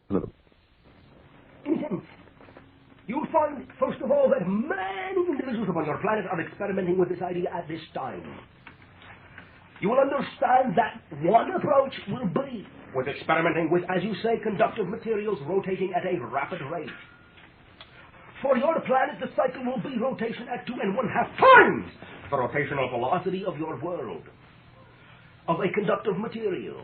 In a sense, you'll find, first of all, that many individuals upon your planet are experimenting with this idea at this time. You will understand that one approach will be with experimenting with, as you say, conductive materials rotating at a rapid rate. For your planet, the cycle will be rotation at 2.5 times the rotational velocity of your world, of a conductive material,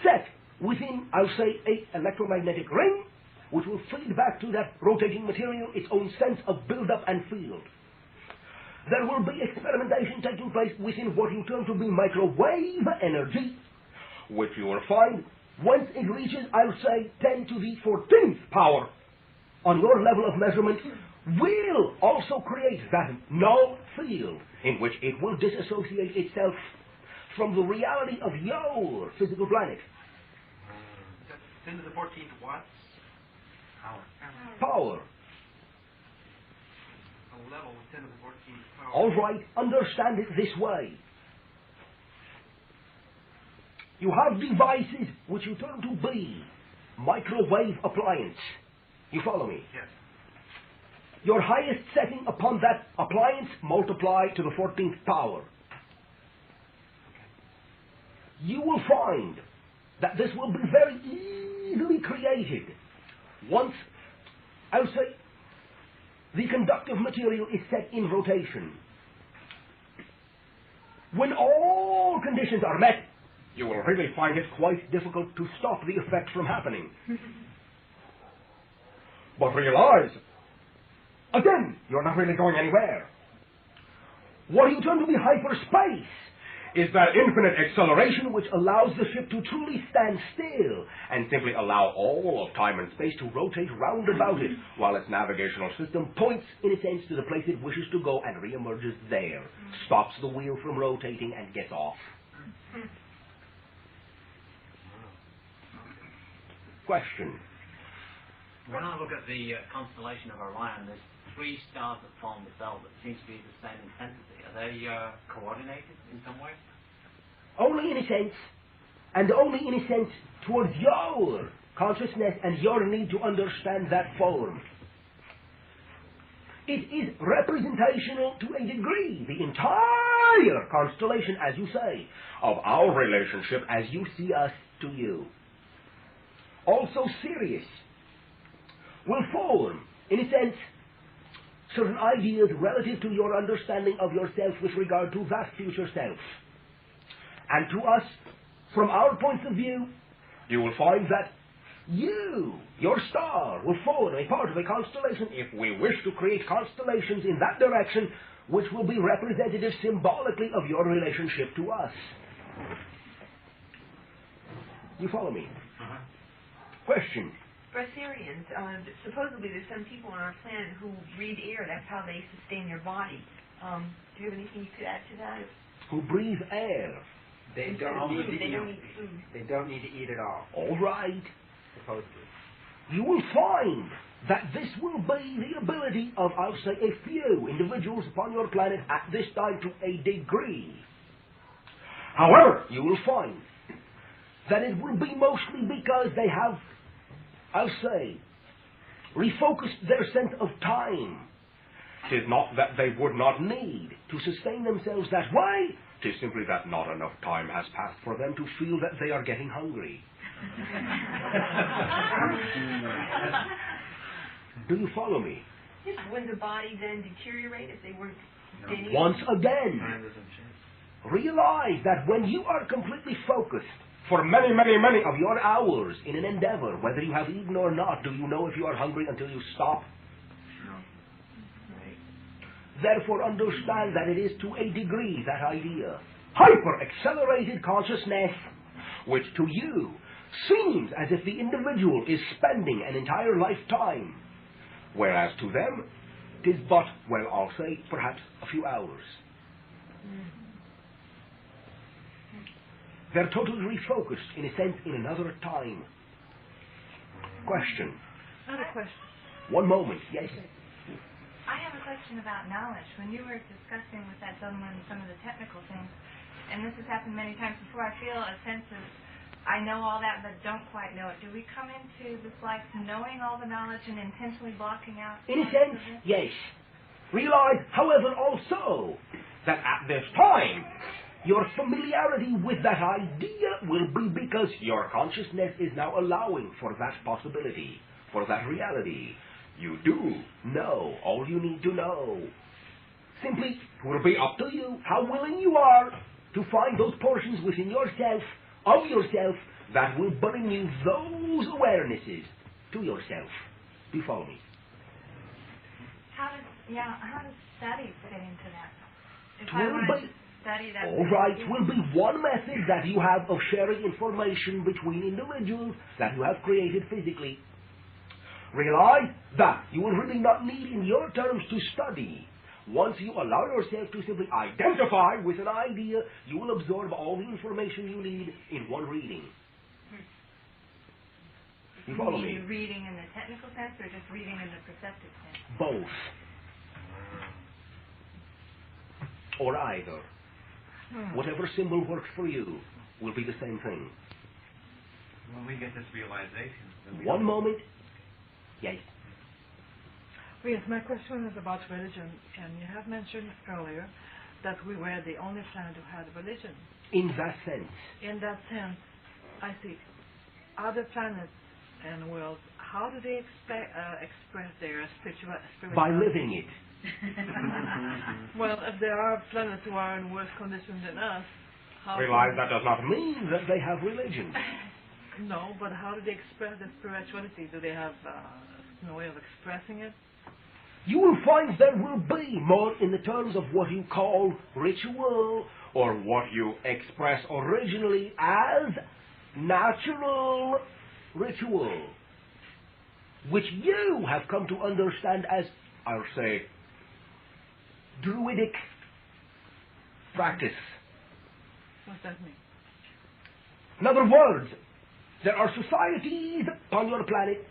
set within, I'll say, an electromagnetic ring, which will feed back to that rotating material its own sense of build-up and field. There will be experimentation taking place within what you term to be microwave energy, which you will find, once it reaches, I'll say, 10 to the 14th power on your level of measurement, will also create that null field in which it will disassociate itself from the reality of your physical planet. 10 to the 14th watts? Power. A level with 10 to the 14th power. All right, understand it this way. You have devices which you term to be microwave appliance. You follow me? Yes. Your highest setting upon that appliance multiplied to the 14th power. You will find that this will be very easily created once, I'll say, the conductive material is set in rotation. When all conditions are met, you will really find it quite difficult to stop the effect from happening. But realize, again, you're not really going anywhere. What you term to be hyperspace is that infinite acceleration which allows the ship to truly stand still and simply allow all of time and space to rotate round about it while its navigational system points, in a sense, to the place it wishes to go and reemerges there, stops the wheel from rotating and gets off. Question. When I look at the constellation of Orion, there's 3 stars that form the belt that seems to be the same intensity. Are they coordinated in some way? Only in a sense, and only in a sense towards your consciousness and your need to understand that form. It is representational to a degree, the entire constellation, as you say, of our relationship as you see us to you. Also Sirius will form, in a sense, certain ideas relative to your understanding of yourself with regard to that future self. And to us, from our point of view, you will find that you, your star, will form a part of a constellation if we wish to create constellations in that direction which will be representative symbolically of your relationship to us. You follow me? Question. For Syrians, supposedly there's some people on our planet who breathe air. That's how they sustain their body. Do you have anything you could add to that? Who breathe air. They don't need food. They don't need to eat at all. All right. Supposedly. You will find that this will be the ability of, I'll say, a few individuals upon your planet at this time to a degree. However, you will find that it will be mostly because they have, I'll say, refocused their sense of time. 'Tis not that they would not need to sustain themselves that way. 'Tis simply that not enough time has passed for them to feel that they are getting hungry. Do you follow me? Yes, wouldn't the body then deteriorate if they weren't gaining? Once again, realize that when you are completely focused for many, many, many of your hours in an endeavor, whether you have eaten or not, do you know if you are hungry until you stop? No. Right. Therefore, understand that it is to a degree that idea. Hyper-accelerated consciousness, which to you seems as if the individual is spending an entire lifetime, whereas to them, 'tis but, well, I'll say, perhaps a few hours. They're totally refocused, in a sense, in another time. Question. Another question. One moment, yes. I have a question about knowledge. When you were discussing with that gentleman some of the technical things, and this has happened many times before, I feel a sense of I know all that but don't quite know it. Do we come into this life knowing all the knowledge and intentionally blocking out? In a parts sense, of it? yes. Realize, however, also, that at this time, your familiarity with that idea will be because your consciousness is now allowing for that possibility, for that reality. You do know all you need to know. Simply, it will be up to you how willing you are to find those portions within yourself, of yourself, that will bring you those awarenesses to yourself. Do you follow me? How does study fit into that? If It I will wanted be- to study that. All right, will be one method that you have of sharing information between individuals that you have created physically. Realize that you will really not need in your terms to study. Once you allow yourself to simply identify with an idea, you will absorb all the information you need in one reading. You follow me? Reading in the technical sense or just reading in the perceptive sense? Both. Or either. Whatever symbol works for you will be the same thing. When we get this realization, then we One moment. Yes. Yes, my question is about religion, and you have mentioned earlier that we were the only planet who had religion. In that sense. In that sense, I see other planets and worlds, how do they express their spirituality? By living it. Well, if there are planets who are in worse condition than us, how Realize that does not mean that they have religion. No, but how do they express their spirituality? Do they have no way of expressing it? You will find there will be more in the terms of what you call ritual, or what you express originally as natural ritual, which you have come to understand as, I'll say, druidic practice. What's that mean? In other words, there are societies on your planet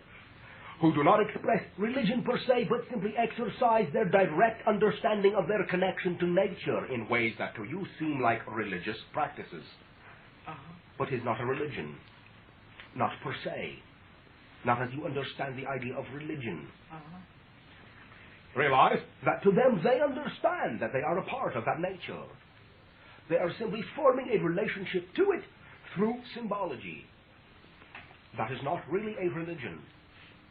who do not express religion per se, but simply exercise their direct understanding of their connection to nature in ways that to you seem like religious practices. But is not a religion. Not per se. Not as you understand the idea of religion. Realize that to them they understand that they are a part of that nature. They are simply forming a relationship to it through symbology. That is not really a religion,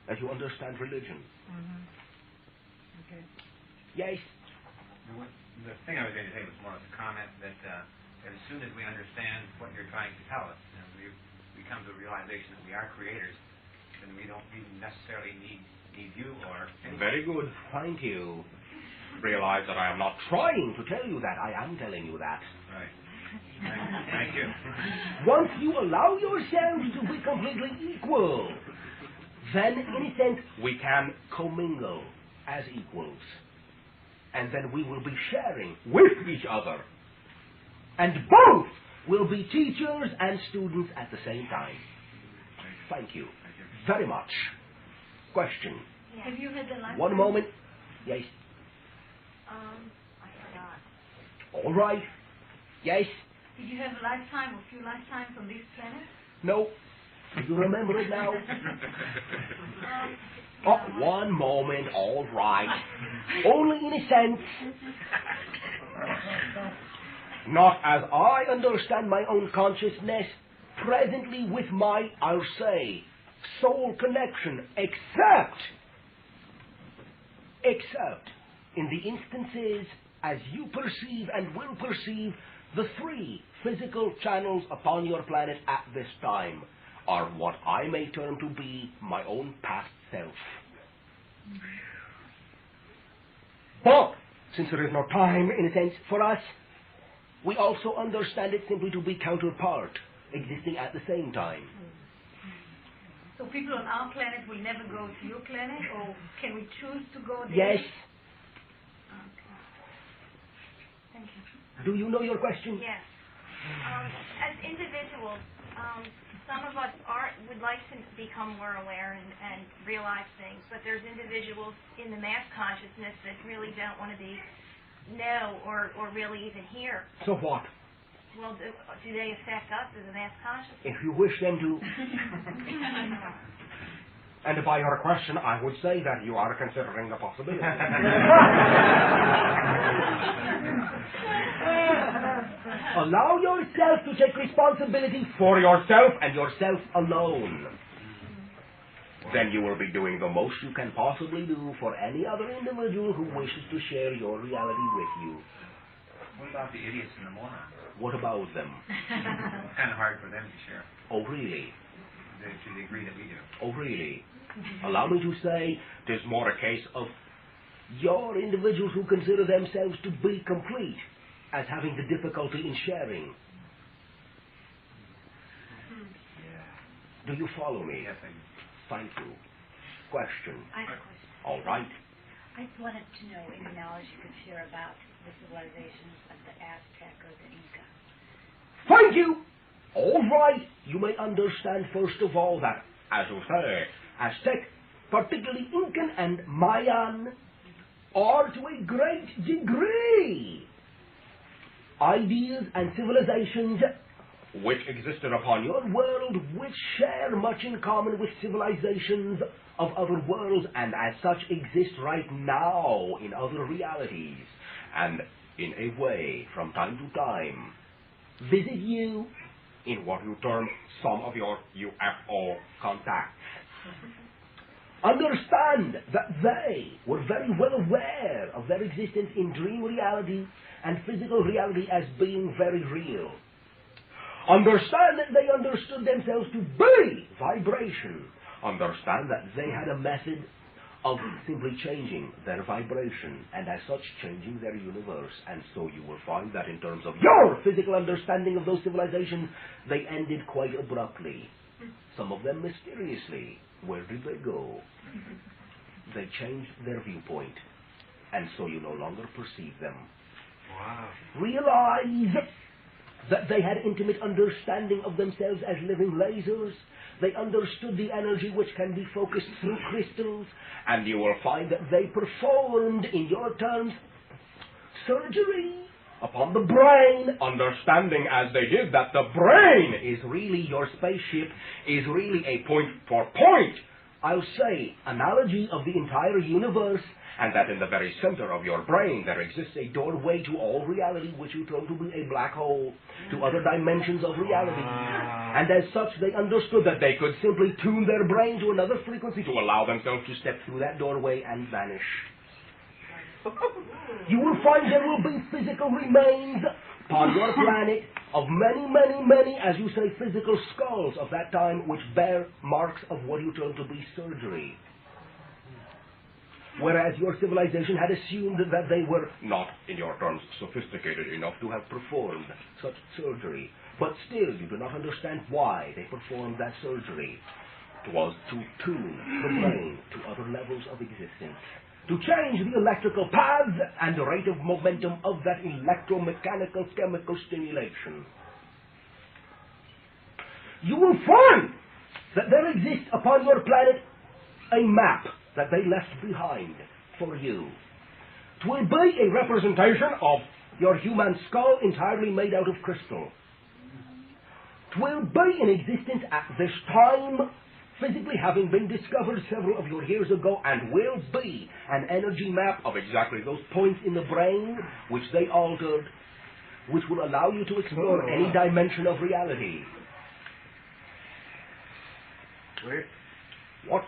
as you understand religion. Okay. Yes? The thing I was going to say was more of a comment that as soon as we understand what you're trying to tell us, and we come to a realization that we are creators, then we don't even necessarily need you or anyone. Very good. Thank you. Realize that I am not trying to tell you that. I am telling you that. Right. Thank you. Once you allow yourselves to be completely equal, then, in a sense, we can commingle as equals. And then we will be sharing with each other. And both will be teachers and students at the same time. Thank you very much. Question. Have you had the lifetime? One moment. Yes. I forgot. All right. Yes. Did you have a lifetime or few lifetimes on this planet? No. You remember it now? Oh, one moment. All right. Only in a sense. Not as I understand my own consciousness, presently with my, I'll say, soul connection, except in the instances as you perceive and will perceive the three physical channels upon your planet at this time are what I may term to be my own past self. But, since there is no time, in a sense, for us, we also understand it simply to be counterpart, existing at the same time. So people on our planet will never go to your planet, or can we choose to go there? Yes. Okay. Thank you. Do you know your question? Yes. As individuals, some of us would like to become more aware and realize things, but there's individuals in the mass consciousness that really don't want to know or really even hear. So what? Well, do they affect us as a mass consciousness? If you wish them to. And by your question, I would say that you are considering the possibility. Allow yourself to take responsibility for yourself and yourself alone. Then you will be doing the most you can possibly do for any other individual who wishes to share your reality with you. What about the idiots and the morons? What about them? It's kind of hard for them to share. Oh, really? To the degree that we do. Oh, really? Allow me to say, it is more a case of your individuals who consider themselves to be complete as having the difficulty in sharing. Do you follow me? Yes, I do. Thank you. Question. I have a question. All right. I wanted to know any knowledge you could share about the civilizations of the Aztec or the Inca. Thank you. All right. You may understand, first of all, that, as you say, Aztec, particularly Incan and Mayan, are to a great degree ideas and civilizations which existed upon your world, which share much in common with civilizations of other worlds, and as such exist right now in other realities, and in a way, from time to time, visit you in what you term some of your UFO contacts. Understand that they were very well aware of their existence in dream reality and physical reality as being very real. Understand that they understood themselves to be vibration. Understand that they had a method of simply changing their vibration and as such changing their universe. And so you will find that in terms of your physical understanding of those civilizations, they ended quite abruptly. Some of them mysteriously. Where did they go? They changed their viewpoint, and so you no longer perceive them. Wow. Realize that they had intimate understanding of themselves as living lasers. They understood the energy which can be focused through crystals, and you will find that they performed, in your terms, surgery upon the brain, understanding as they did that the brain is really your spaceship, is really a point-for-point, I'll say, analogy of the entire universe, and that in the very center of your brain there exists a doorway to all reality, which you term to be a black hole, to other dimensions of reality. And as such, they understood that they could simply tune their brain to another frequency to allow themselves to step through that doorway and vanish. You will find there will be physical remains upon your planet of many, many, many, as you say, physical skulls of that time which bear marks of what you term to be surgery. Whereas your civilization had assumed that they were not, in your terms, sophisticated enough to have performed such surgery. But still, you do not understand why they performed that surgery. It was to tune the brain to other levels of existence, to change the electrical paths and the rate of momentum of that electromechanical chemical stimulation. You will find that there exists upon your planet a map that they left behind for you. It will be a representation of your human skull entirely made out of crystal. It will be in existence at this time, physically having been discovered several of your years ago, and will be an energy map of exactly those points in the brain which they altered, which will allow you to explore any dimension of reality. What?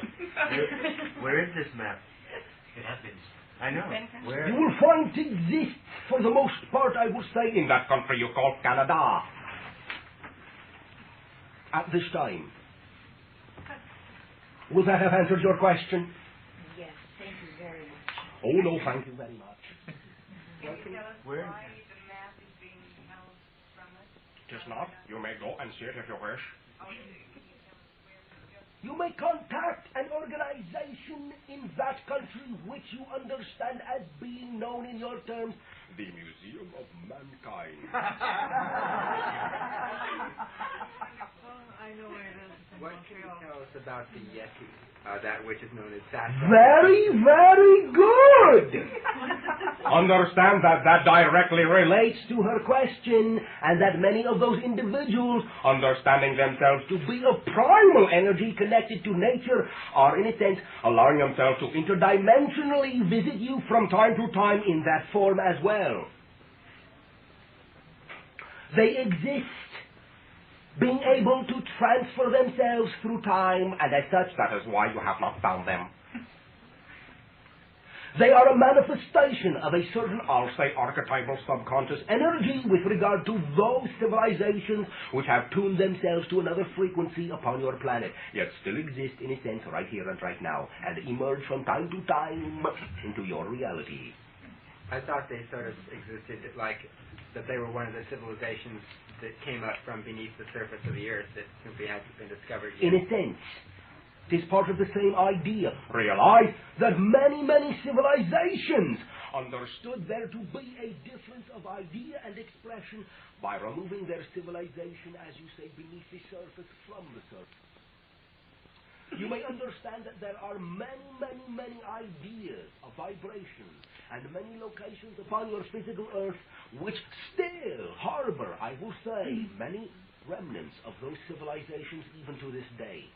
Where is this map? It has been. I know. Where? You will find it exists, for the most part, I would say, in that country you call Canada. At this time. Will that have answered your question? Yes, thank you very much. Oh, no, thank you very much. Can you tell us Where? why the map is being held from us? Just not. You may go and see it if you wish. Can you tell us where to go? You may contact an organization in that country which you understand as being known in your terms the Museum of Mankind. I know where it is. It's in What can you Montreal. tell us about the Yeti, that which is known as Sasquatch? Very, very good! Understand that directly relates to her question, and that many of those individuals, understanding themselves to be a primal energy connected to nature, are in a sense allowing themselves to interdimensionally visit you from time to time in that form as well. They exist, being able to transfer themselves through time, and as such, that is why you have not found them. They are a manifestation of a certain, I'll say, archetypal subconscious energy with regard to those civilizations which have tuned themselves to another frequency upon your planet, yet still exist in a sense right here and right now, and emerge from time to time into your reality. I thought they sort of existed like that they were one of the civilizations that came up from beneath the surface of the earth that simply hadn't been discovered yet. In a sense, it is part of the same idea. Realize that many, many civilizations understood there to be a difference of idea and expression by removing their civilization, as you say, beneath the surface from the surface. You may understand that there are many, many, many ideas of vibration and many locations upon your physical earth which still harbor, I will say, many remnants of those civilizations even to this day.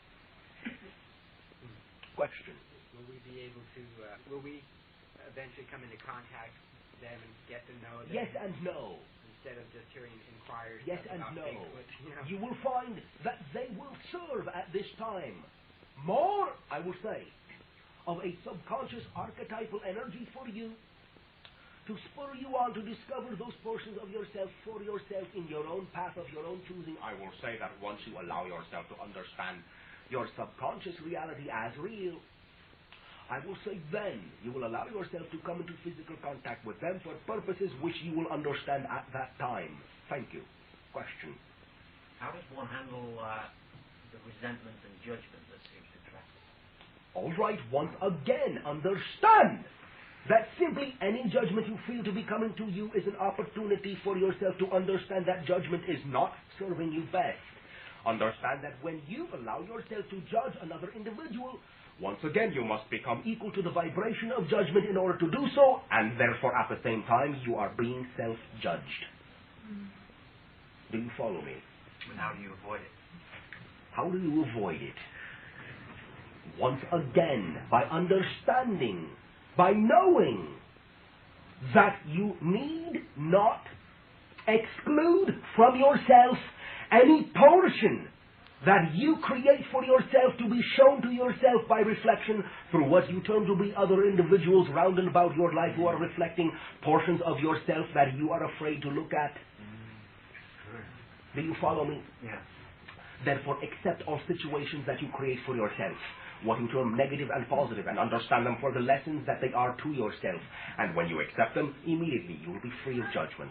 Question. Will we be able to, will we eventually come into contact with them and get to know them? Yes and no. Instead of just hearing inquiries yes about and no. Bigfoot, You will find that they will serve at this time more, I will say, of a subconscious archetypal energy for you to spur you on to discover those portions of yourself for yourself in your own path of your own choosing. I will say that once you allow yourself to understand your subconscious reality as real, I will say then you will allow yourself to come into physical contact with them for purposes which you will understand at that time. Thank you. Question. How does one handle the resentment and judgment that seems to track us? All right, once again, understand that simply any judgment you feel to be coming to you is an opportunity for yourself to understand that judgment is not serving you best. Understand that when you allow yourself to judge another individual, once again you must become equal to the vibration of judgment in order to do so, and therefore at the same time you are being self-judged. Do you follow me? And how do you avoid it? How do you avoid it? Once again, by understanding, by knowing that you need not exclude from yourself any portion that you create for yourself to be shown to yourself by reflection through what you term to be other individuals round and about your life who are reflecting portions of yourself that you are afraid to look at. Do you follow me? Yeah. Therefore, accept all situations that you create for yourself, what you term negative and positive, and understand them for the lessons that they are to yourself. And when you accept them, immediately you will be free of judgment.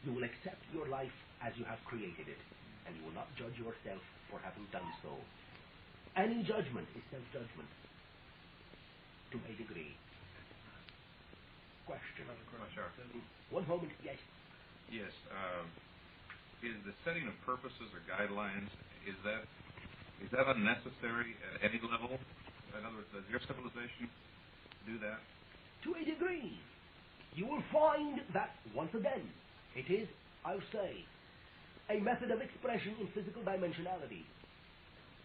You will accept your life as you have created it, and you will not judge yourself for having done so. Any judgment is self-judgment, to a degree. Question. Bashar. 1 moment, yes. Yes. Is the setting of purposes or guidelines, is that unnecessary at any level? In other words, does your civilization do that? To a degree. You will find that, once again, it is, I'll say, a method of expression in physical dimensionality.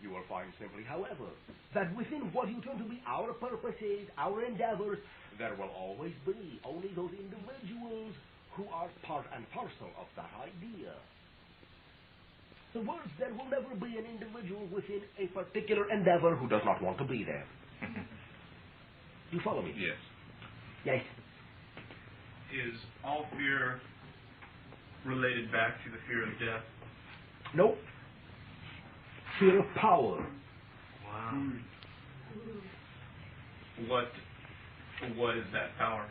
You will find simply, however, that within what you term to be our purposes, our endeavors, there will always be only those individuals who are part and parcel of that idea. In other words, there will never be an individual within a particular endeavor who does not want to be there. You follow me? Yes. Yes. Is all fear related back to the fear of death? No. Fear of power. Wow. What is that power?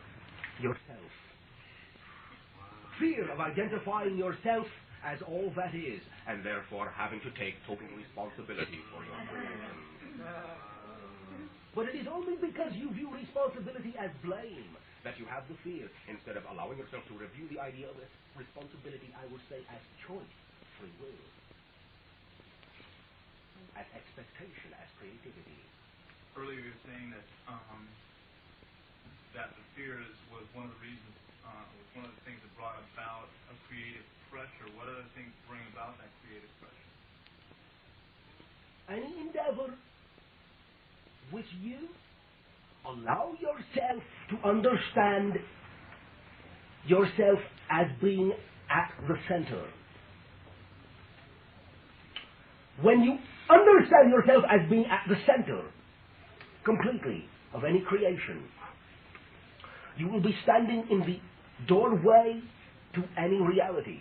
Yourself. Fear of identifying yourself as all that is, and therefore having to take total responsibility for your creation. But it is only because you view responsibility as blame that you have the fear. Instead of allowing yourself to review the idea of responsibility, I would say as choice, free will, as expectation, as creativity. Earlier you were saying that that the fear was one of the reasons, was one of the things that brought about a creative pressure. What other things bring about that creative pressure? Any endeavor which you allow yourself to understand yourself as being at the center. When you understand yourself as being at the center completely of any creation, you will be standing in the doorway to any reality.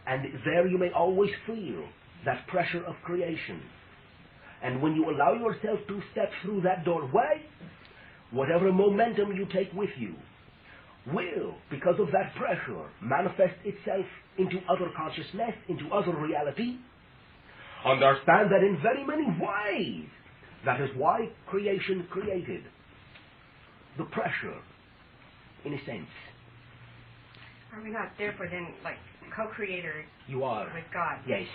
And there you may always feel that pressure of creation. And when you allow yourself to step through that doorway, whatever momentum you take with you will, because of that pressure, manifest itself into other consciousness, into other reality. Understand that in very many ways, that is why creation created the pressure, in a sense. Are we not therefore then like co-creators You are. with God? Yes.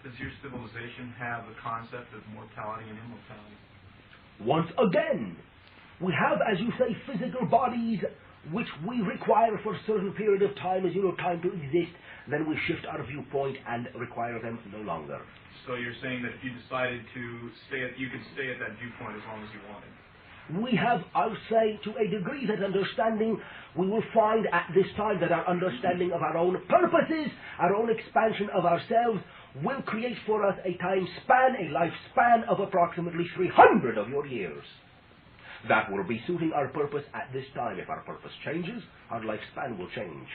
Does your civilization have the concept of mortality and immortality? Once again, we have, as you say, physical bodies which we require for a certain period of time, as you know, time to exist. Then we shift our viewpoint and require them no longer. So you're saying that if you decided to stay you could stay at that viewpoint as long as you wanted? We have, I'll say, to a degree that understanding, we will find at this time that our understanding of our own purposes, our own expansion of ourselves, will create for us a time span, a lifespan of approximately 300 of your years. That will be suiting our purpose at this time. If our purpose changes, our lifespan will change.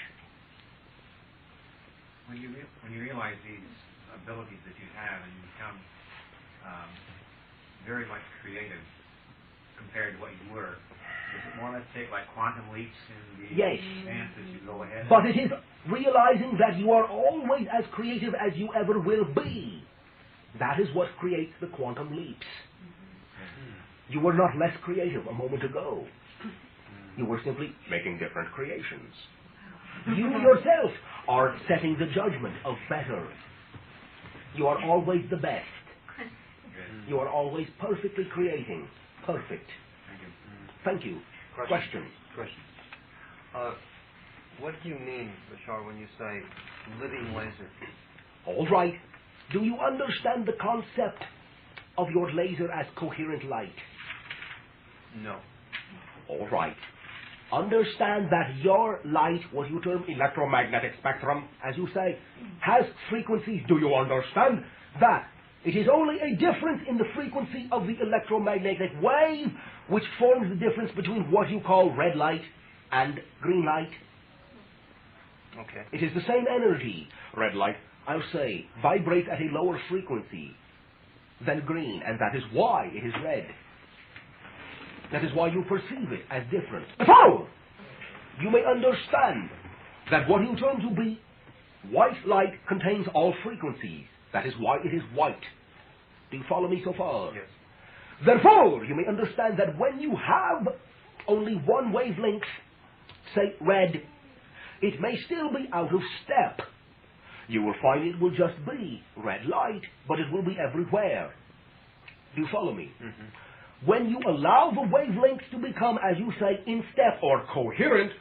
When you realize these abilities that you have and you become very much creative compared to what you were, is it more or less take like quantum leaps in the advance as you go ahead? But it is realizing that you are always as creative as you ever will be. That is what creates the quantum leaps. You were not less creative a moment ago. You were simply making different creations. You yourself are setting the judgment of better. You are always the best. You are always perfectly creating. Perfect. Thank you. Question. What do you mean, Bashar, when you say living laser? All right. Do you understand the concept of your laser as coherent light? No. All right. Understand that your light, what you term electromagnetic spectrum, as you say, has frequencies. Do you understand that? It is only a difference in the frequency of the electromagnetic wave which forms the difference between what you call red light and green light. Okay. It is the same energy. Red light, I'll say, vibrates at a lower frequency than green, and that is why it is red. That is why you perceive it as different. So, you may understand that what you term to be white light contains all frequencies. That is why it is white. Do you follow me so far? Yes. Therefore, you may understand that when you have only one wavelength, say red, it may still be out of step. You will find it will just be red light, but it will be everywhere. Do you follow me? Mm-hmm. When you allow the wavelengths to become, as you say, in step or coherent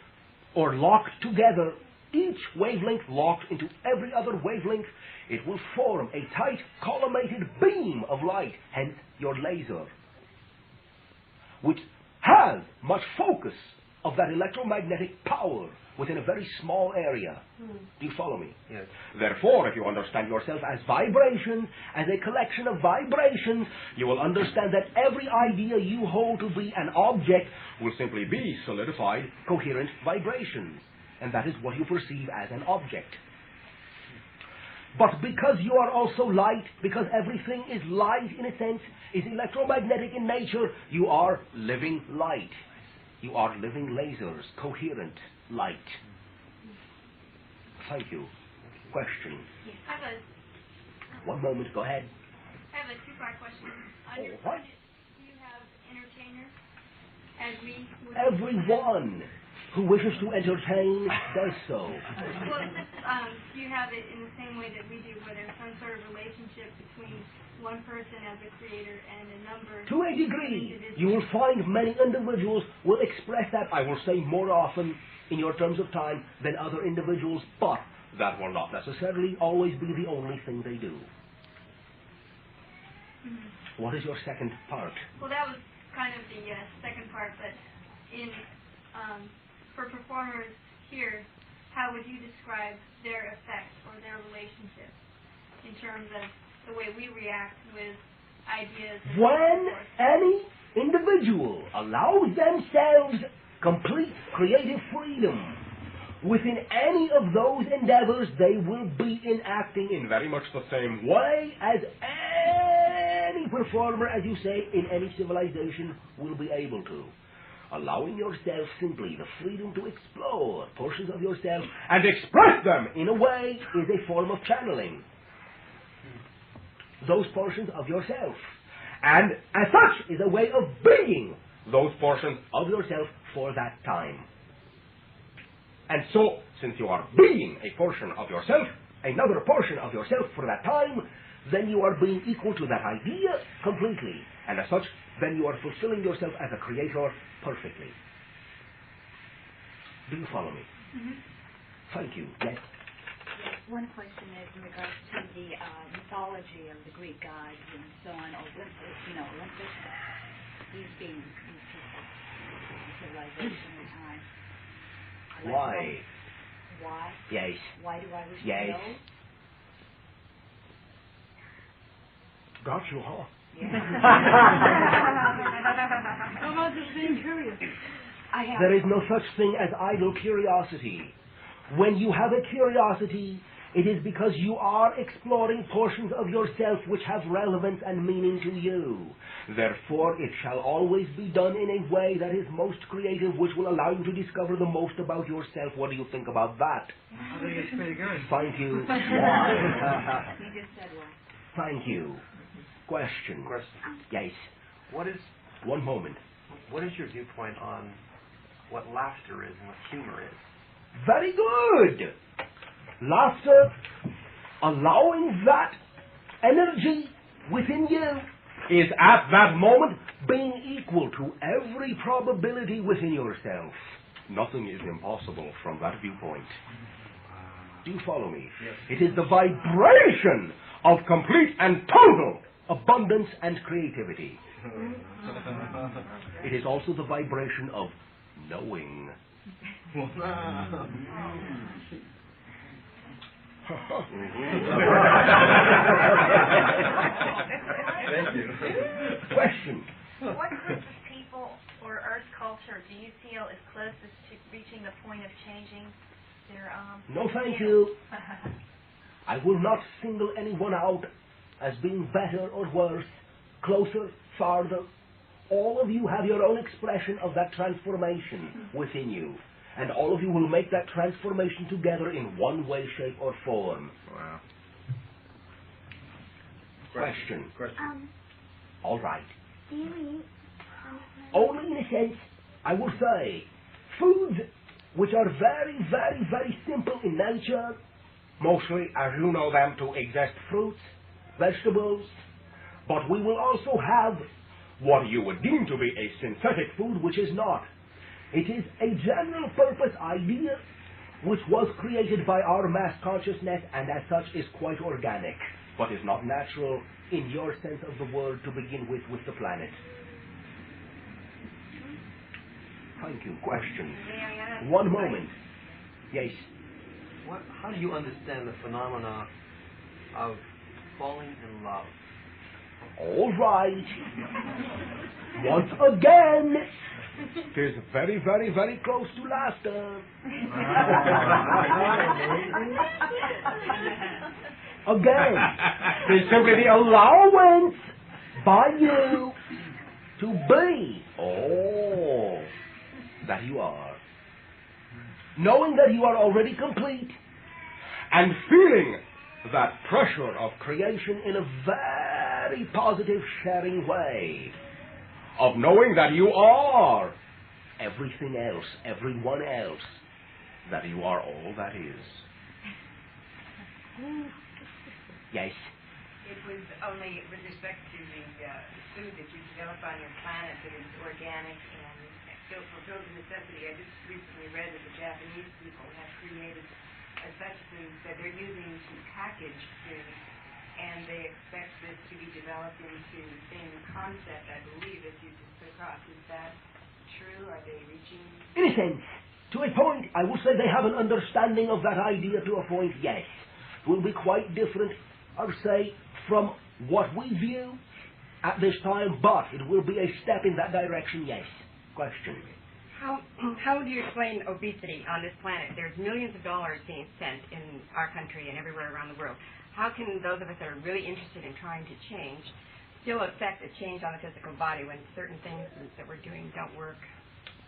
or locked together, each wavelength locked into every other wavelength, it will form a tight collimated beam of light, hence your laser, which has much focus of that electromagnetic power within a very small area. Do you follow me? Yes. Therefore, if you understand yourself as vibration, as a collection of vibrations, you will understand that every idea you hold to be an object will simply be solidified, coherent vibrations. And that is what you perceive as an object. But because you are also light, because everything is light in a sense, is electromagnetic in nature, you are living light. You are living lasers, coherent light. Thank you. Question. Yes, I have a 1 moment, go ahead. I have a two-part question. On your All right. planet, do you have entertainers? as we would... Everyone who wishes to entertain does so. Well, you have it in the same way that we do, where there's some sort of relationship between one person as a creator and a number... To a degree, you will find many individuals will express that, I will say more often in your terms of time than other individuals, but that will not necessarily always be the only thing they do. Mm-hmm. What is your second part? Well, that was kind of the second part, but in for performers here, how would you describe their effect or their relationship in terms of the way we react with ideas? When any individual allows themselves complete creative freedom within any of those endeavors, they will be enacting in very much the same way as any performer, as you say, in any civilization will be able to. Allowing yourself simply the freedom to explore portions of yourself and express them in a way is a form of channeling those portions of yourself. And as such is a way of being those portions of yourself for that time. And so, since you are being a portion of yourself, another portion of yourself for that time, then you are being equal to that idea completely. And as such, then you are fulfilling yourself as a creator perfectly. Do you follow me? Mm-hmm. Thank you. Yes? One question is in regards to the mythology of the Greek gods and so on, Olympus, Olympus, these being these people, civilization and time. Why? Why? Yes. Why do I wish to Yes. know? Got you, huh? Yeah. How about just being curious? There is no such thing as idle curiosity. When you have a curiosity, it is because you are exploring portions of yourself which have relevance and meaning to you. Therefore, it shall always be done in a way that is most creative, which will allow you to discover the most about yourself. What do you think about that? I think it's pretty good. Thank you. Why? You just said why. Thank you. Question. Yes. What is One moment. What is your viewpoint on what laughter is and what humor is? Very good. Laughter, allowing that energy within you, is at that moment being equal to every probability within yourself. Nothing is impossible from that viewpoint. Do you follow me? Yes. It is the vibration of complete and total abundance and creativity. It is also the vibration of knowing. Thank you. Question. What group of people or Earth culture do you feel is closest to reaching the point of changing their No, thank you. I will not single anyone out as being better or worse, closer, farther. All of you have your own expression of that transformation within you. And all of you will make that transformation together in one way, shape, or form. Wow. Question. All right. Do you eat? Only in a sense, I will say, foods which are very, very, very simple in nature, mostly as you know them to exist, fruits, vegetables, but we will also have what you would deem to be a synthetic food, which is not. It is a general purpose idea which was created by our mass consciousness and as such is quite organic, but is not natural in your sense of the word to begin with the planet. Thank you. Question. One moment. Yes. How do you understand the phenomena of falling in love? All right. Once again, it is very, very, very close to laughter. Again, it is simply the allowance by you to be all that you are. Knowing that you are already complete and feeling that pressure of creation in a very positive, sharing way. of knowing that you are everything else, everyone else, that you are all that is. Yes? It was only with respect to the food that you develop on your planet that is organic and still fulfills the necessity. I just recently read that the Japanese people have created such foods that they're using to package food, and they expect this to be developed into the same concept, I believe, as you just put across. Is that true? Are they reaching? In a sense, to a point, I would say they have an understanding of that idea to a point, yes. It will be quite different, I would say, from what we view at this time, but it will be a step in that direction, yes. Question. How do you explain obesity on this planet? There's millions of dollars being spent in our country and everywhere around the world. How can those of us that are really interested in trying to change still affect a change on the physical body when certain things that we're doing don't work?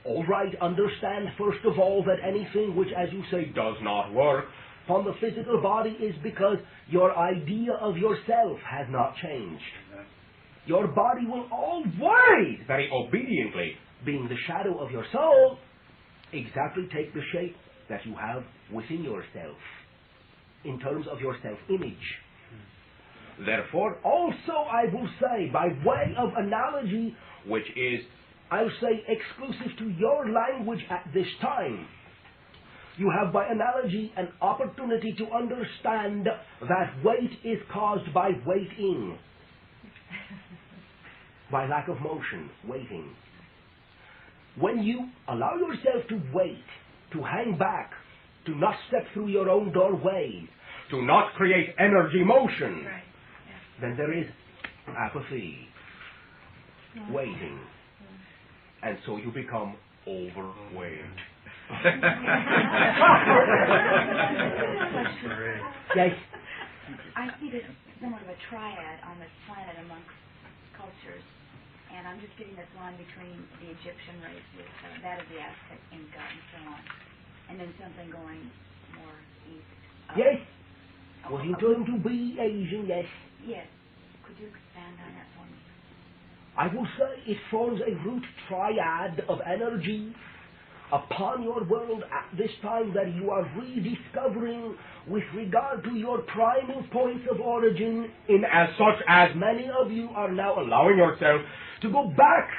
All right, understand first of all that anything which, as you say, does not work from the physical body is because your idea of yourself has not changed. Your body will always, very obediently, being the shadow of your soul, exactly take the shape that you have within yourself in terms of your self-image. Therefore, also I will say, by way of analogy, which is, I'll say, exclusive to your language at this time, you have by analogy an opportunity to understand that weight is caused by waiting, by lack of motion, waiting. When you allow yourself to wait, to hang back, to not step through your own doorway, to not create energy motion, Right. then there is apathy, waiting. And so you become overweight. Yes? I see this somewhat of a triad on this planet amongst cultures, and I'm just getting this line between the Egyptian race with that of the Aztec, Inca, and so on, and then something going more east. Yes? Was you going to be Asian? Yes. Yes. Could you expand on that for me? I will say it forms a root triad of energy upon your world at this time that you are rediscovering with regard to your primal points of origin, in as such as many of you are now allowing yourself to go back,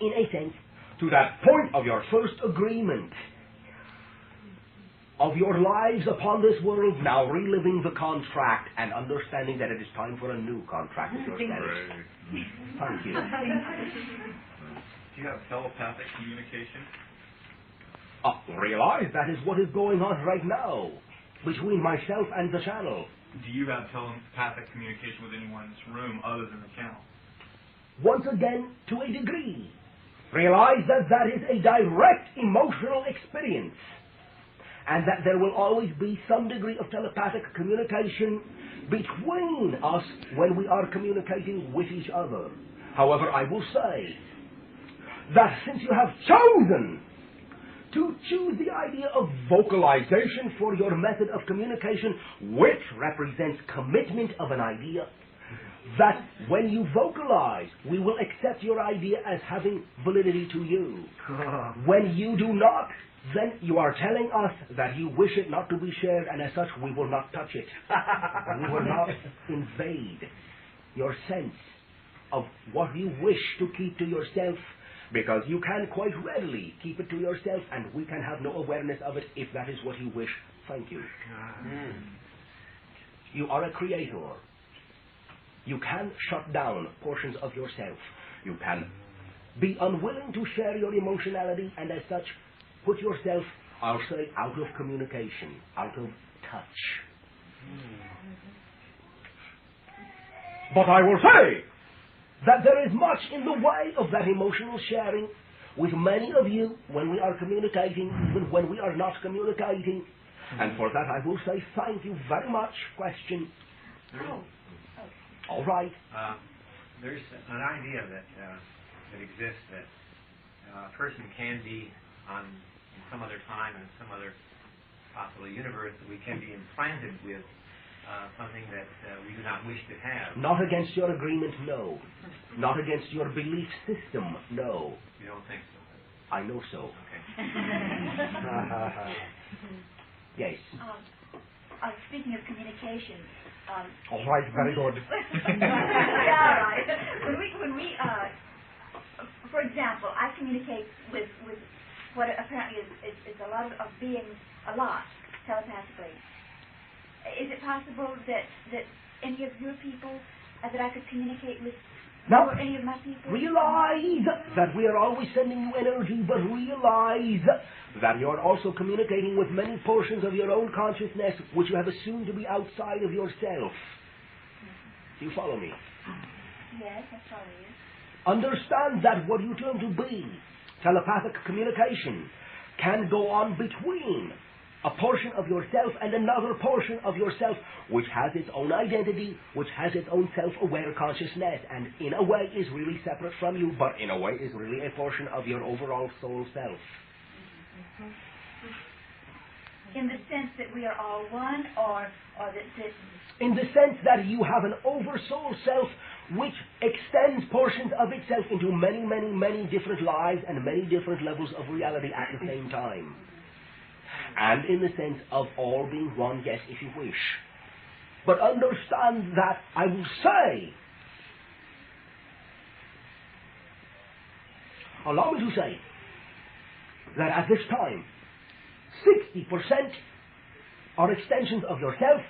in a sense, to that point of your first agreement of your lives upon this world, now reliving the contract and understanding that it is time for a new contract with yourself. Thank you. Do you have telepathic communication? Realize that is what is going on right now between myself and the channel. Do you have telepathic communication with anyone in this room other than the channel? Once again, to a degree. Realize that that is a direct emotional experience, and that there will always be some degree of telepathic communication between us when we are communicating with each other. However, I will say that since you have chosen to choose the idea of vocalization for your method of communication, which represents commitment of an idea, that when you vocalize, we will accept your idea as having validity to you. When you do not, then you are telling us that you wish it not to be shared, and as such we will not touch it. We will not invade your sense of what you wish to keep to yourself, because you can quite readily keep it to yourself, and we can have no awareness of it if that is what you wish. Thank you. You are a creator. You can shut down portions of yourself. You can be unwilling to share your emotionality, and as such put yourself, I'll say, out of communication, out of touch. But I will say that there is much in the way of that emotional sharing with many of you when we are communicating, even when we are not communicating. And for that I will say thank you very much. Question. All right. There's an idea that exists that a person can be in some other time and some other possible universe, that we can be implanted with something that we do not wish to have. Not against your agreement, no. Not against your belief system, no. You don't think so? I know so. Okay. Yes. Speaking of communication. All right, very good. Yeah, all right. When we for example, I communicate with what apparently is a lot of beings a lot telepathically. Is it possible that any of your people that I could communicate with? Now, or any of my people? realize that we are always sending you energy, but realize that you are also communicating with many portions of your own consciousness which you have assumed to be outside of yourself. Do you follow me? Yes, I follow you. Understand that what you term to be telepathic communication can go on between a portion of yourself and another portion of yourself which has its own identity, which has its own self-aware consciousness, and in a way is really separate from you, but in a way is really a portion of your overall soul self. In the sense that we are all one, or that in the sense that you have an oversoul self which extends portions of itself into many, many, many different lives and many different levels of reality at the same time. And in the sense of all being one, yes, if you wish. But understand that I will say, allow me to say, that at this time, 60% are extensions of yourself,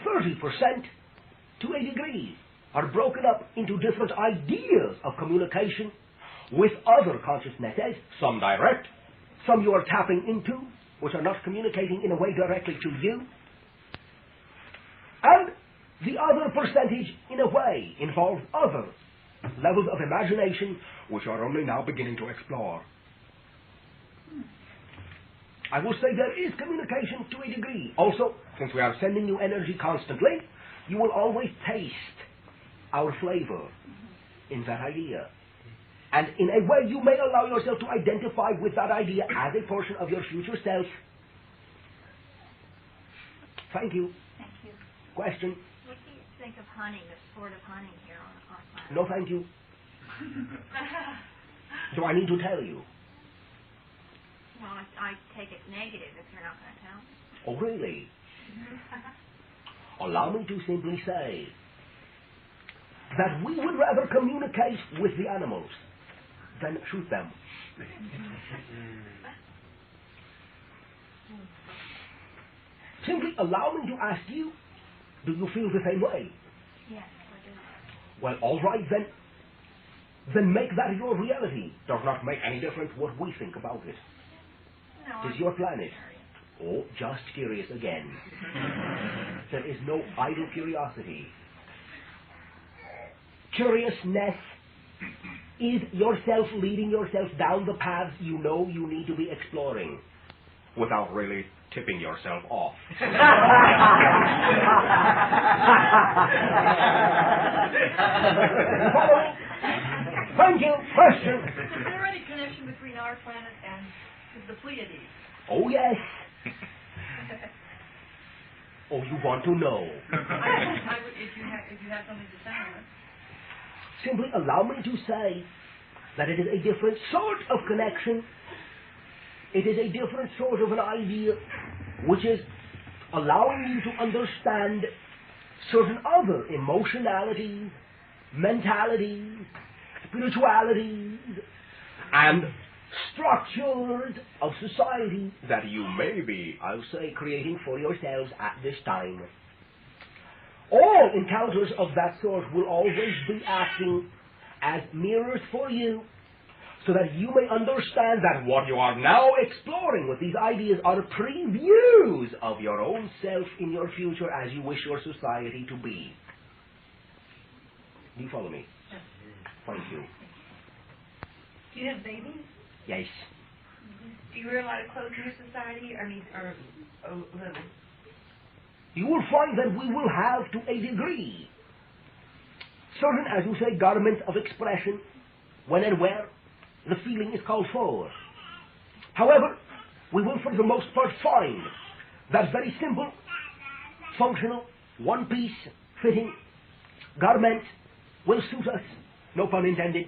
30% to a degree are broken up into different ideas of communication with other consciousnesses, some direct, some you are tapping into, which are not communicating in a way directly to you, and the other percentage, in a way, involves other levels of imagination, which are only now beginning to explore. I will say there is communication to a degree. Also, since we are sending you energy constantly, you will always taste our flavor in that idea. And in a way, you may allow yourself to identify with that idea as a portion of your future self. Thank you. Thank you. Question? What do you think of hunting, the sport of hunting here on planet? No, thank you. Do I need to tell you? Well, I take it negative if you're not going to tell me. Oh, really? Allow me to simply say that we would rather communicate with the animals than shoot them. Simply allow me to ask you, do you feel the same way? Yes, I do. Well, all right then. Then make that your reality. Does not make any difference what we think about it. No, It is your planet. Oh, just curious again. There is no idle curiosity. Curiousness is yourself leading yourself down the paths you know you need to be exploring without really tipping yourself off. Thank you. Question. Is there any connection between our planet and the Pleiades? Oh, yes. Oh, you want to know. If you have something to say on it. Simply allow me to say that it is a different sort of connection. It is a different sort of an idea, which is allowing you to understand certain other emotionalities, mentalities, spiritualities, and structures of society that you may be, I'll say, creating for yourselves at this time. All encounters of that sort will always be acting as mirrors for you, so that you may understand that what you are now exploring with these ideas are previews of your own self in your future as you wish your society to be. Do you follow me? Yes. Thank you. Do you have babies? Yes. Do you wear a lot of clothes in your society? Or little? You will find that we will have, to a degree, certain, as you say, garments of expression, when and where the feeling is called for. However, we will for the most part find that very simple functional, one-piece fitting garment will suit us. No pun intended.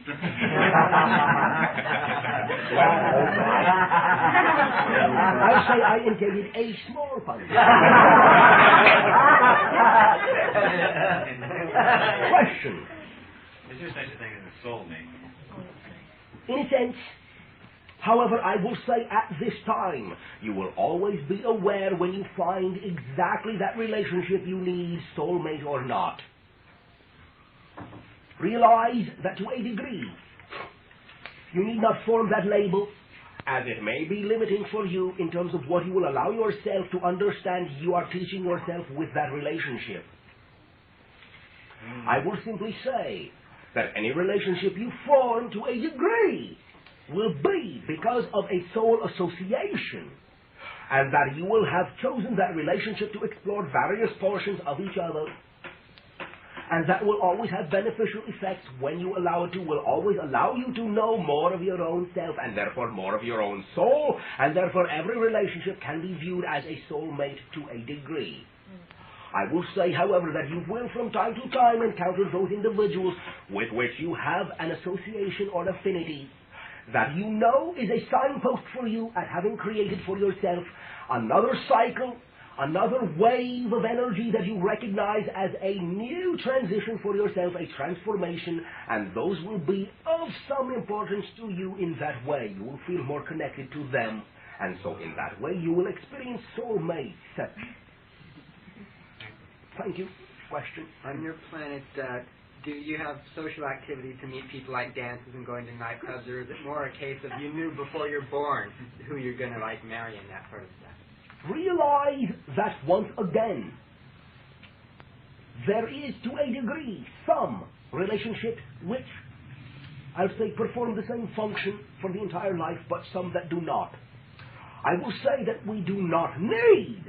I say I intended a small pun. Question. Is there such a thing as a soulmate? In a sense, however, I will say at this time, you will always be aware when you find exactly that relationship you need, soulmate or not. Realize that to a degree, you need not form that label, as it may be limiting for you in terms of what you will allow yourself to understand you are teaching yourself with that relationship. I will simply say that any relationship you form to a degree will be because of a soul association, and that you will have chosen that relationship to explore various portions of each other, and that will always have beneficial effects when you allow it to, will always allow you to know more of your own self, and therefore more of your own soul, and therefore every relationship can be viewed as a soulmate to a degree. I will say, however, that you will from time to time encounter those individuals with which you have an association or affinity that you know is a signpost for you at having created for yourself another cycle, another wave of energy that you recognize as a new transition for yourself, a transformation, and those will be of some importance to you in that way. You will feel more connected to them, and so in that way you will experience soulmates. Thank you. Question? On your planet, do you have social activity to meet people like dances and going to nightclubs, or is it more a case of you knew before you're born who you're going to marry and that sort of stuff? Realize that once again, there is to a degree some relationships which, I'll say, perform the same function for the entire life, but some that do not. I will say that we do not need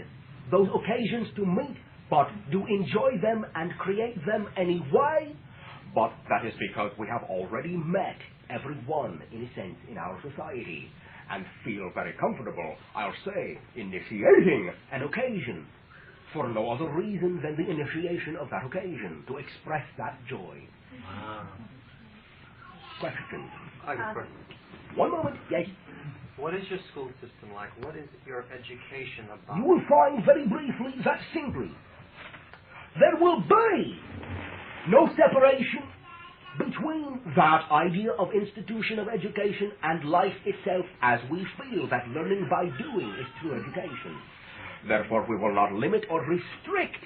those occasions to meet, but do enjoy them and create them anyway, but that is because we have already met everyone, in a sense, in our society, and feel very comfortable, I'll say, initiating an occasion for no other reason than the initiation of that occasion, to express that joy. Wow. Question. I have a question. One moment, yes. What is your school system like? What is your education about? You will find very briefly that simply there will be no separation between that idea of institution of education and life itself, as we feel that learning by doing is true education. Therefore, we will not limit or restrict,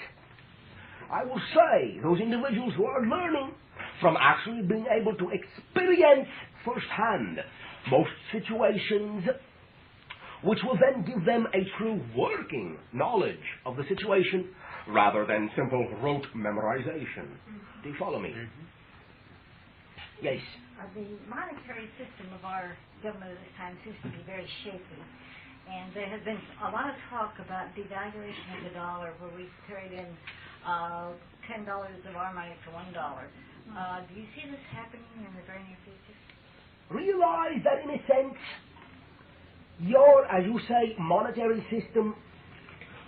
I will say, those individuals who are learning from actually being able to experience firsthand most situations, which will then give them a true working knowledge of the situation rather than simple rote memorization. Do you follow me? Yes. The monetary system of our government at this time seems to be very shaky. And there has been a lot of talk about devaluation of the dollar, where we carried in $10 of our money for $1. Do you see this happening in the very near future? Realize that in a sense, your, as you say, monetary system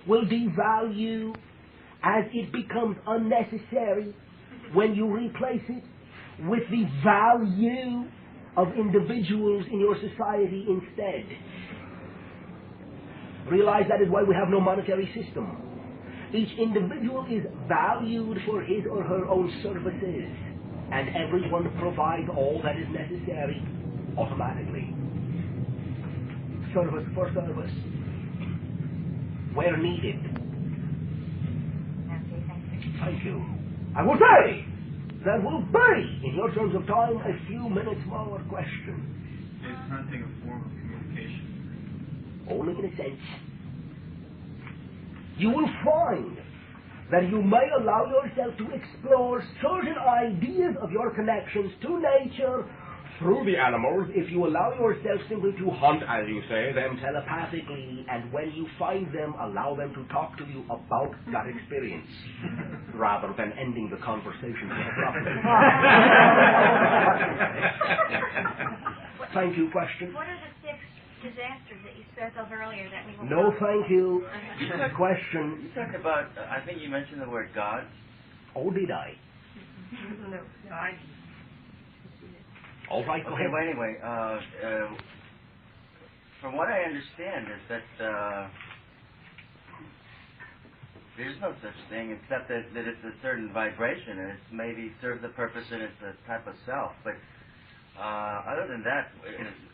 will devalue as it becomes unnecessary when you replace it with the value of individuals in your society instead. Realize that is why we have no monetary system. Each individual is valued for his or her own services, and everyone provides all that is necessary automatically. Service for service, where needed. Okay, thank you. Thank you. I will say, there will be, in your terms of time, a few minutes more questions. Is hunting a form of communication? Only in a sense. You will find that you may allow yourself to explore certain ideas of your connections to nature through the animals if you allow yourself simply to hunt, as you say, them telepathically, and when you find them, allow them to talk to you about that experience, rather than ending the conversation abruptly. Thank you. Question? What are the 6 disasters that you spoke of earlier that we will No, thank you. Uh-huh. Question. You talked about, I think you mentioned the word God. Oh, did I? No, I... All right, go Okay, ahead. well, anyway, from what I understand is that there's no such thing except that it's a certain vibration and it's maybe serves a purpose and it's a type of self. But other than that,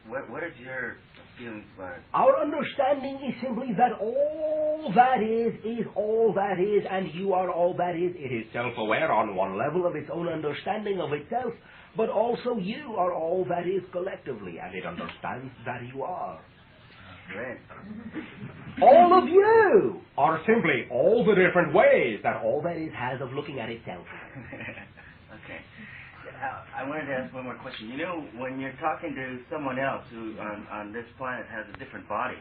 what is your feelings about it? Our understanding is simply that all that is all that is, and you are all that is. It is self-aware on one level of its own understanding of itself, but also you are all that is collectively, and it understands that you are. Great. All of you are simply all the different ways that all that is has of looking at itself. Okay. I wanted to ask one more question. You know, when you're talking to someone else who on this planet has a different body,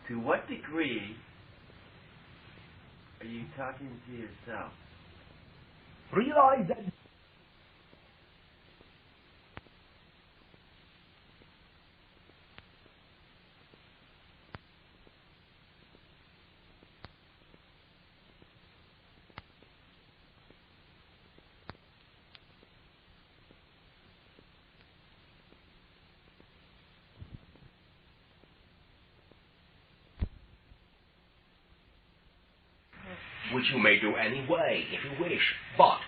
to what degree are you talking to yourself? Realize that which you may do anyway, if you wish. But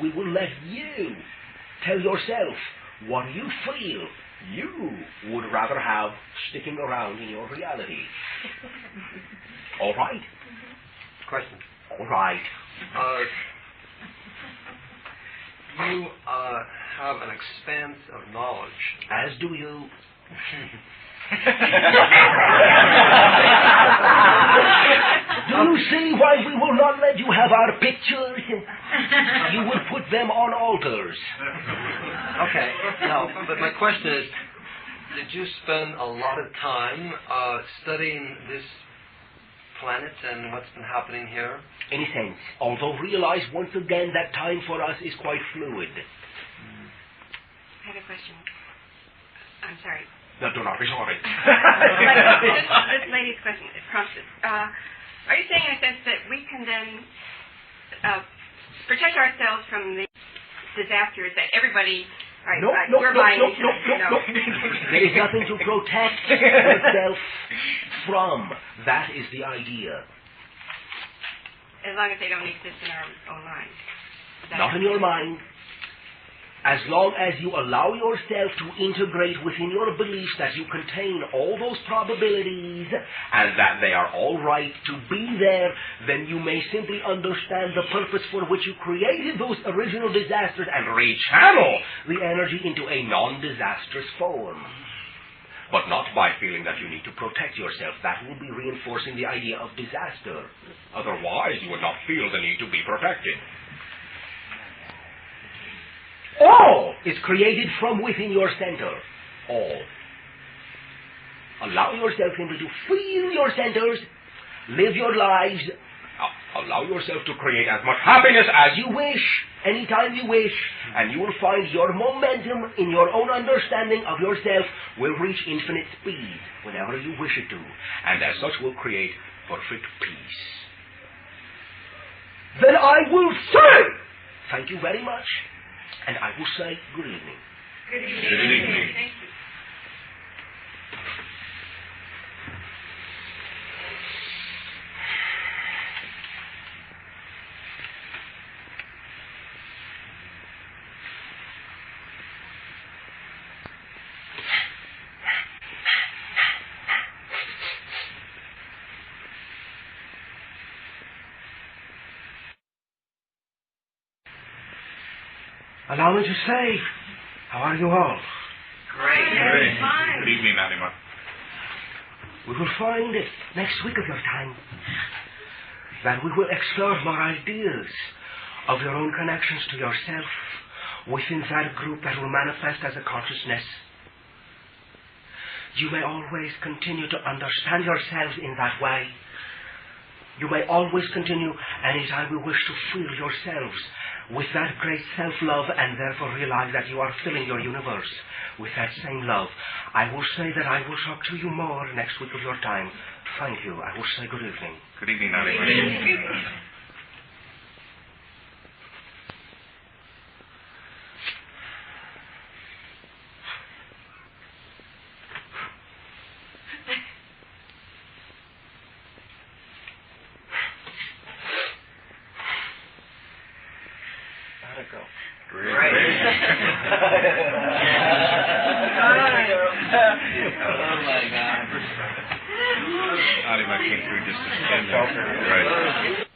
we will let you tell yourself what you feel you would rather have sticking around in your reality. All right? Question. All right. You have an expanse of knowledge. As do you. Do you see why we will not let you have our pictures? You would put them on altars. Okay. No, but my question is, did you spend a lot of time studying this planet and what's been happening here? In a sense. Although realize once again that time for us is quite fluid. I have a question. I'm sorry. No, do not be sorry. This lady's question prompts it. Are you saying, in a sense, that we can then protect ourselves from the disasters that everybody... we're buying into? No. There is nothing to protect yourself from. That is the idea. As long as they don't exist in our own minds. Not in your mind. As long as you allow yourself to integrate within your beliefs that you contain all those probabilities and that they are all right to be there, then you may simply understand the purpose for which you created those original disasters and rechannel the energy into a non-disastrous form. But not by feeling that you need to protect yourself. That will be reinforcing the idea of disaster. Otherwise, you would not feel the need to be protected. All is created from within your center. All. Allow yourself simply to feel your centers, live your lives, allow yourself to create as much happiness as you wish, anytime you wish, and you will find your momentum in your own understanding of yourself will reach infinite speed whenever you wish it to, and as such will create perfect peace. Then I will say, thank you very much. And I will say, good evening. Good evening. Good evening. Thank you. Allow me to say, how are you all? Great. Good evening, Anima. We will find next week of your time that we will explore more ideas of your own connections to yourself within that group that will manifest as a consciousness. You may always continue to understand yourselves in that way. You may always continue anytime you wish to feel yourselves with that great self-love and therefore realize that you are filling your universe with that same love. I will say that I will talk to you more next week of your time. Thank you. I will say good evening. Good evening, Nadia. How'd it go? Great. Oh Nadia came through just a second. Right.